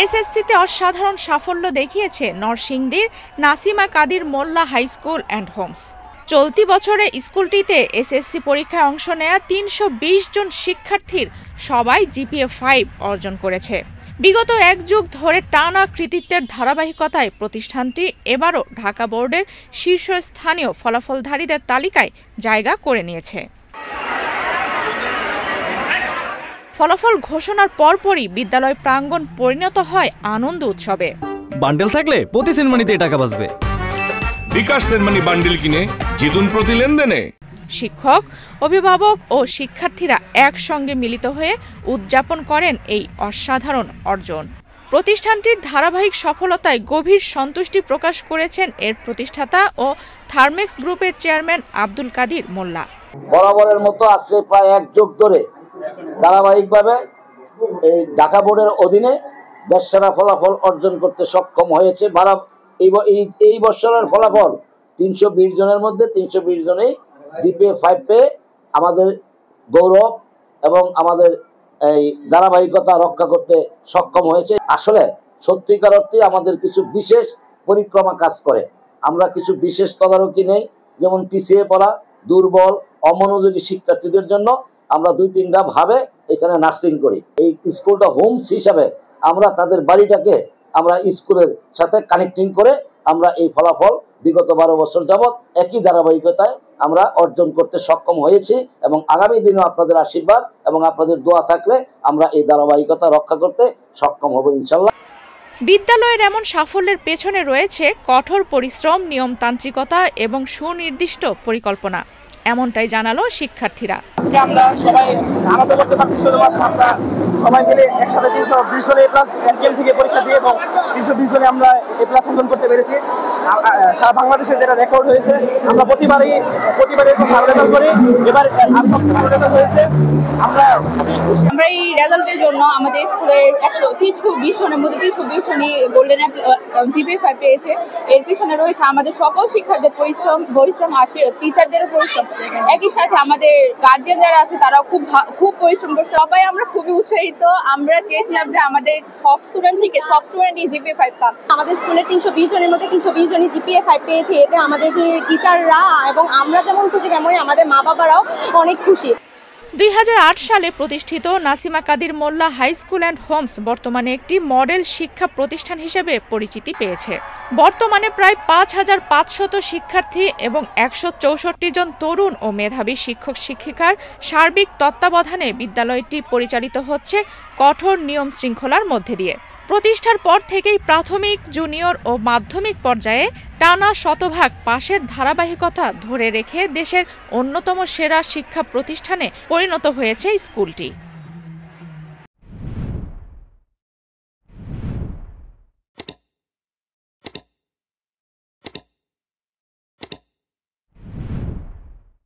এসএসসিতে অসাধারণ সাফল্য দেখিয়েছে নরসিংদীর নাসিমা কাদির মোল্লা হাই স্কুল অ্যান্ড হোমস। চলতি বছরে স্কুলটিতে এসএসসি পরীক্ষায় অংশ নেয়া ৩২০ জন শিক্ষার্থীর সবাই জিপিএ 5 অর্জন করেছে। বিগত এক যুগ ধরে টানা কৃতিত্বের ধারাবাহিকতায় প্রতিষ্ঠানটি এবারও ঢাকা বোর্ডের শীর্ষস্থানীয় ফলাফলধারীদের তালিকায় জায়গা করে নিয়েছে। ফলাফল ঘোষণার পরপরই বিদ্যালয় প্রাঙ্গণ পরিণত হয় আনন্দ উৎসবে। বান্ডেল থাকলে প্রতি সেনমানিতে টাকা বাঁচবে। বিকাশ সেনমানি বান্ডেল কিনে জিতুন প্রতি লেনদেনে। শিক্ষক, অভিভাবক ও শিক্ষার্থীরা একসঙ্গে মিলিত হয়ে উদযাপন করেন এই অসাধারণ অর্জন। প্রতিষ্ঠানটির ধারাবাহিক সফলতায় গভীর সন্তুষ্টি প্রকাশ করেছেন এর প্রতিষ্ঠাতা ও থার্মেক্স গ্রুপের চেয়ারম্যান আব্দুল কাদির মোল্লা। বরাবরের মতো আজকে প্রায় এক যুগ ধরে ধারাবাহিকভাবে এই ঢাকা বোর্ডের অধীনে দেশসেরা ফলাফল অর্জন করতে সক্ষম হয়েছে। এই বছরের ফলাফল ৩২০ জনের মধ্যে ৩২০ জনেই জিপিএ 5 পেয়ে আমাদের গৌরব এবং আমাদের এই ধারাবাহিকতা রক্ষা করতে সক্ষম হয়েছে। আসলে সত্যিকার অর্থে আমাদের কিছু বিশেষ পরিক্রমা কাজ করে। আমরা কিছু বিশেষ তদারকি নেই, যেমন পিছিয়ে পড়া, দুর্বল, অমনোযোগী শিক্ষার্থীদের জন্য আমরা ২-৩টা ভাবে এখানে নার্সিং করি। এই স্কুলটা হোমস হিসাবে আমরা তাদের বাড়িটাকে আমরা স্কুলের সাথে কানেক্টিং করে আমরা এই ফলাফল বিগত ১২ বছর যাবৎ একই ধারাবাহিকতায় আমরা অর্জন করতে সক্ষম হয়েছি এবং আগামী দিনেও আপনাদের আশীর্বাদ এবং আপনাদের দোয়া থাকলে আমরা এই ধারাবাহিকতা রক্ষা করতে সক্ষম হব ইনশাল্লাহ। বিদ্যালয়ের এমন সাফল্যের পেছনে রয়েছে কঠোর পরিশ্রম, নিয়মতান্ত্রিকতা এবং সুনির্দিষ্ট পরিকল্পনা, এমনটাই জানালো শিক্ষার্থীরা। আজকে আমরা সবাই আনন্দ করতে পারছি, শুধুমাত্র আমরা সবাই মিলে একসাথে ৩২০ জনে এ প্লাস এনকেএম থেকে পরীক্ষা দিয়ে এবং ৩২০ জনে আমরা এ প্লাস অর্জন করতে পেরেছি। সারা বাংলাদেশে যেটা রেকর্ড হয়েছে, আমরা প্রতিবারই খুব ভালো রেজাল্ট করি। এবার আরো সবচেয়ে ভালো রেজাল্ট হয়েছে। আমরা এই রেজাল্টের জন্য আমাদের স্কুলের ৩২০ জনের মধ্যে ৩২০ জনই গোল্ডেন জিপিএ 5 পেয়েছে। এর পিছনে রয়েছে আমাদের সকল শিক্ষার্থীদের পরিশ্রম আর টিচারদেরও পরিশ্রম। একই সাথে আমাদের গার্জিয়ান যারা আছে তারাও খুব পরিশ্রম করছে। সবাই আমরা খুবই উৎসাহিত। আমরা চেয়েছিলাম যে আমাদের সব স্টুডেন্টই জিপিএ 5 পাক। আমাদের স্কুলের ৩২০ জনের মধ্যে ৩২০ জনই জিপিএ 5 পেয়েছে। এতে আমাদের যে টিচাররা এবং আমরা যেমন খুশি, তেমনই আমাদের মা বাবারাও অনেক খুশি। ২০০৮ সালে প্রতিষ্ঠিত নাসিমা কাদির মোল্লা হাই স্কুল অ্যান্ড হোমস বর্তমানে একটি মডেল শিক্ষা প্রতিষ্ঠান হিসেবে পরিচিতি পেয়েছে। বর্তমানে প্রায় ৫৫০০ শিক্ষার্থী এবং ১৬৪ জন তরুণ ও মেধাবী শিক্ষক শিক্ষিকার সার্বিক তত্ত্বাবধানে বিদ্যালয়টি পরিচালিত হচ্ছে কঠোর নিয়ম শৃঙ্খলার মধ্যে দিয়ে। প্রতিষ্ঠার পর থেকেই প্রাথমিক, জুনিয়র ও মাধ্যমিক পর্যায়ে টানা শতভাগ পাশের ধারাবাহিকতা ধরে রেখে দেশের অন্যতম সেরা শিক্ষা প্রতিষ্ঠানে পরিণত হয়েছে স্কুলটি।